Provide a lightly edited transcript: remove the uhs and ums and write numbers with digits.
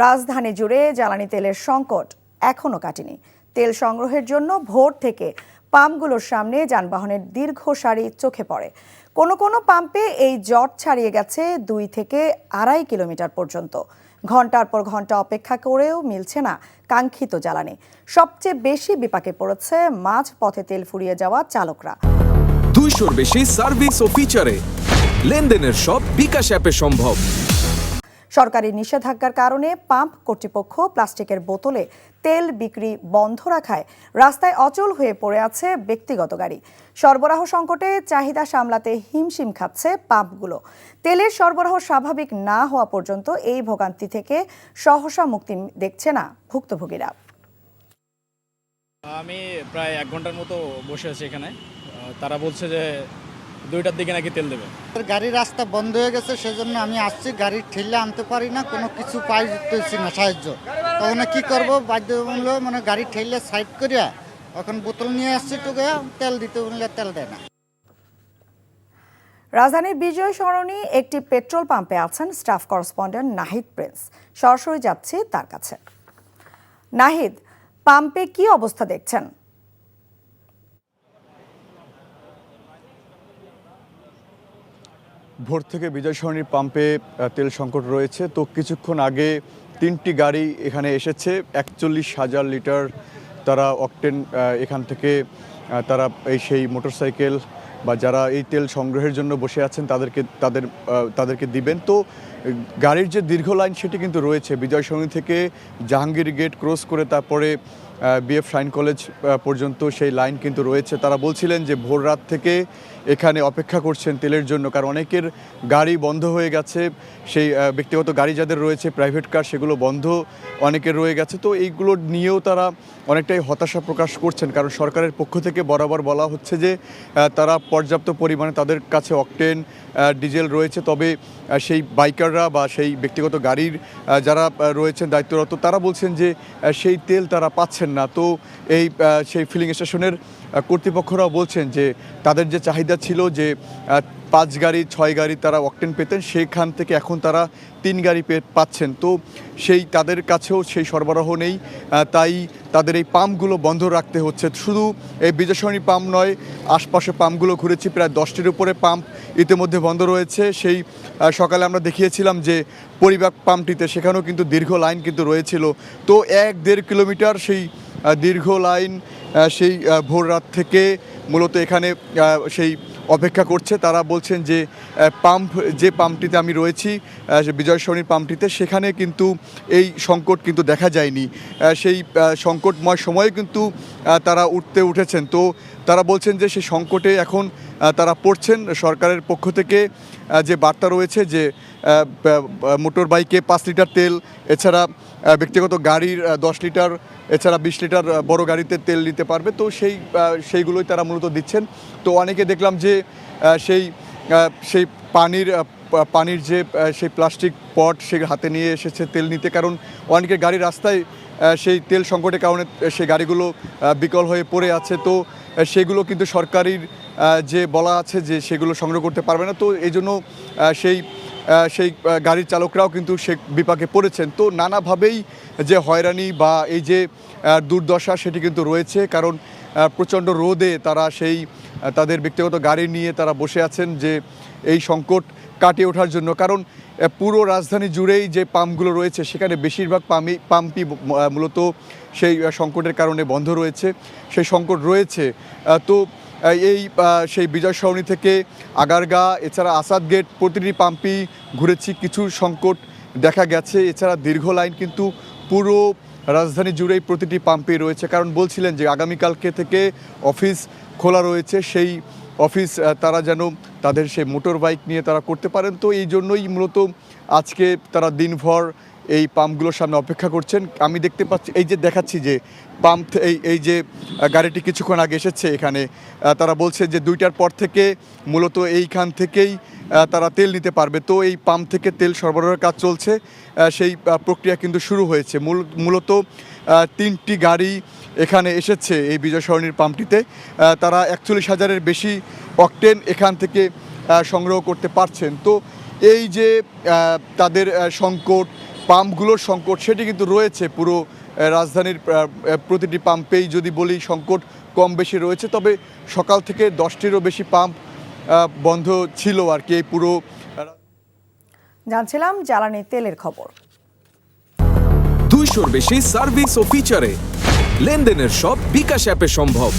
রাজধানী জুড়ে জ্বালানি তেলের সংকট এখনো কাটেনি। তেল সংগ্রহের জন্য ভোর থেকে পাম্পগুলোর সামনে যানবাহনের দীর্ঘ সারি চোখে পড়ে। কোনো কোনো পাম্পে এই জট ছাড়িয়ে গেছে 2 থেকে 2.5 কিলোমিটার পর্যন্ত। ঘন্টার পর ঘন্টা অপেক্ষা করেও মিলছে না কাঙ্ক্ষিত জ্বালানি। সবচেয়ে বেশি বিপাকে পড়েছে মাঝ পথে তেল ফুরিয়ে যাওয়া চালকরা। 200-র বেশি সার্ভিস ও ফিচারে লেনদেনের সব বিকাশ অ্যাপে সম্ভব। সরকারি নিষেধাজ্ঞার কারণে পাম্প কর্তৃপক্ষ প্লাস্টিকের বোতলে তেল বিক্রি বন্ধ রাখায় রাস্তায় অচল হয়ে পড়ে আছে ব্যক্তিগত গাড়ি। সরবরাহ সংকটে চাহিদা সামলাতে হিমশিম খাচ্ছে পাম্পগুলো। তেলের সরবরাহ স্বাভাবিক না হওয়া পর্যন্ত এই ভোগান্তি থেকে সহসা মুক্তি দেখছে না ভুক্তভোগীরা। আমি প্রায় 1 ঘন্টার মতো বসে আছি এখানে। তারা বলছে যে 2টার দিকে নাকি তেল দেবে। গাড়ির রাস্তা বন্ধ হয়ে গেছে, সেজন্য আমি আসছি। গাড়ি ঠেলে আনতে পারি না, কোনো কিছু পাইতেছি না সাহায্য। তখন কি করবো, বাধ্য হলো মানে গাড়ি ঠেলে সাইড করিয়া এখন বোতল নিয়ে আসছি, টুকে তেল দিতে বললে তেল দেয় না। রাজধানীর বিজয় সরণি একটি পেট্রোল পাম্পে আছেন স্টাফ করেসপন্ডেন্ট নাহিদ প্রিন্স। সরাসরি যাচ্ছি তার কাছে। নাহিদ, পাম্পে কি অবস্থা দেখছেন? ভোর থেকে বিজয় সরণির পাম্পে তেল সংকট রয়েছে। তো কিছুক্ষণ আগে 3টি গাড়ি এখানে এসেছে, 41,000 লিটার তারা অকটেন এখান থেকে তারা সেই মোটরসাইকেল বা যারা এই তেল সংগ্রহের জন্য বসে আছেন তাদেরকে দিবেন। তো গাড়ির যে দীর্ঘ লাইন সেটি কিন্তু রয়েছে বিজয় সরণি থেকে জাহাঙ্গীর গেট ক্রস করে তারপরে বিএফ শাইন কলেজ পর্যন্ত সেই লাইন কিন্তু রয়েছে। তারা বলছিলেন যে ভোর রাত থেকে এখানে অপেক্ষা করছেন তেলের জন্য, কারণ অনেকের গাড়ি বন্ধ হয়ে গেছে। সেই ব্যক্তিগত গাড়ি যাদের রয়েছে, প্রাইভেট কার, সেগুলো বন্ধ অনেকের রয়ে গেছে। তো এইগুলো নিয়েও তারা অনেকটাই হতাশা প্রকাশ করছেন, কারণ সরকারের পক্ষ থেকে বরাবর বলা হচ্ছে যে তারা পর্যাপ্ত পরিমাণে তাদের কাছে অকটেন ডিজেল রয়েছে। তবে সেই বাইকাররা বা সেই ব্যক্তিগত গাড়ির যারা রয়েছেন দায়িত্বরত, তারা বলছেন যে সেই তেল তারা পাচ্ছেন না। তো সেই ফিলিং স্টেশনের কর্তৃপক্ষরাও বলছেন যে তাদের যে চাহিদা ছিল যে 5 গাড়ি 6 গাড়ি তারা অকটেন পেতেন, সেখান থেকে এখন তারা 3 গাড়ি পাচ্ছেন। তো তাদের কাছেও সেই সরবরাহ নেই, তাই তাদের এই পাম্পগুলো বন্ধ রাখতে হচ্ছে। শুধু এই বিজয় সরণি পাম্প নয়, আশপাশে পাম্পগুলো ঘুরেছি, প্রায় 10টির উপরে পাম্প ইতিমধ্যে বন্ধ রয়েছে। সেই সকালে আমরা দেখিয়েছিলাম যে পরিবাগ পাম্পটিতে, সেখানেও কিন্তু দীর্ঘ লাইন কিন্তু রয়েছিল। তো 1-1.5 কিলোমিটার সেই দীর্ঘ লাইন সেই ভোর রাত থেকে মূলত এখানে সেই অপেক্ষা করছে। তারা বলছেন যে যে পাম্পটিতে আমি রয়েছি, বিজয় সরণির পাম্পটিতে, সেখানে কিন্তু এই সংকট কিন্তু দেখা যায়নি। সেই সংকটময় সময়ে কিন্তু তারা উঠেছেন। তো তারা বলছেন যে সেই সংকটে এখন তারা পড়ছেন। সরকারের পক্ষ থেকে যে বার্তা রয়েছে যে মোটর বাইকে 5 লিটার তেল, এছাড়া ব্যক্তিগত গাড়ির 10 লিটার, এছাড়া 20 লিটার বড় গাড়িতে তেল নিতে পারবে। তো সেইগুলোই তারা মূলত দিচ্ছেন। তো অনেকে দেখলাম যে সেই পানির যে সেই প্লাস্টিক পট সে হাতে নিয়ে এসেছে তেল নিতে, কারণ অনেকের গাড়ি রাস্তায় সেই তেল সংকটের কারণে সেই গাড়িগুলো বিকল হয়ে পড়ে আছে। তো সেগুলো কিন্তু সরকারির যে বলা আছে যে সেগুলো সংগ্রহ করতে পারবে না। তো এই জন্য সেই গাড়ির চালকরাও কিন্তু সে বিপাকে পড়েছেন। তো নানাভাবেই যে হয়রানি বা এই যে দুর্দশা সেটি কিন্তু রয়েছে, কারণ প্রচণ্ড রোদে তারা তাদের ব্যক্তিগত গাড়ি নিয়ে তারা বসে আছেন যে এই সংকট কাটিয়ে ওঠার জন্য। কারণ পুরো রাজধানী জুড়েই যে পাম্পগুলো রয়েছে, সেখানে বেশিরভাগ পাম্পই মূলত সেই সংকটের কারণে বন্ধ রয়েছে, সেই সংকট রয়েছে। তো সেই বিজয় সরণি থেকে আগারগা, এছাড়া আসাদ গেট, প্রতিটি পাম্পই ঘুরেছি, কিছু সংকট দেখা গেছে। এছাড়া দীর্ঘ লাইন কিন্তু পুরো রাজধানী জুড়েই প্রতিটি পাম্পেই রয়েছে, কারণ বলছিলেন যে আগামীকালকে থেকে অফিস খোলা রয়েছে, সেই অফিস তারা যেন তাদের সেই মোটর বাইক নিয়ে তারা করতে পারেন। তো এই জন্যই মূলত আজকে তারা দিনভর এই পাম্পগুলোর সামনে অপেক্ষা করছেন। আমি দেখতে পাচ্ছি, এই যে দেখাচ্ছি যে পাম্প, এই যে গাড়িটি কিছুক্ষণ আগে এসেছে এখানে, তারা বলছে যে 2টার পর থেকে মূলত এইখান থেকেই তারা তেল নিতে পারবে। তো এই পাম্প থেকে তেল সরবরাহের কাজ চলছে, সেই প্রক্রিয়া কিন্তু শুরু হয়েছে। মূলত 3টি গাড়ি এখানে এসেছে এই বিজয় সরণির পাম্পটিতে। তারা 41,000-এর বেশি অকটেন এখান থেকে সংগ্রহ করতে পারছেন। তো এই যে তাদের সংকট, পাম্পগুলোর সংকট সেটি কিন্তু রয়েছে পুরো রাজধানীর প্রতিটি পাম্পেই যদি বলি সংকট কম বেশি রয়েছে। তবে সকাল থেকে 10টিরও বেশি পাম্প বন্ধ ছিল আর কি এই পুরো। জানছিলাম জ্বালানি তেলের খবর। 200-র বেশি সার্ভিস ও ফিচারে লেনদেনের সব বিকাশ অ্যাপে সম্ভব।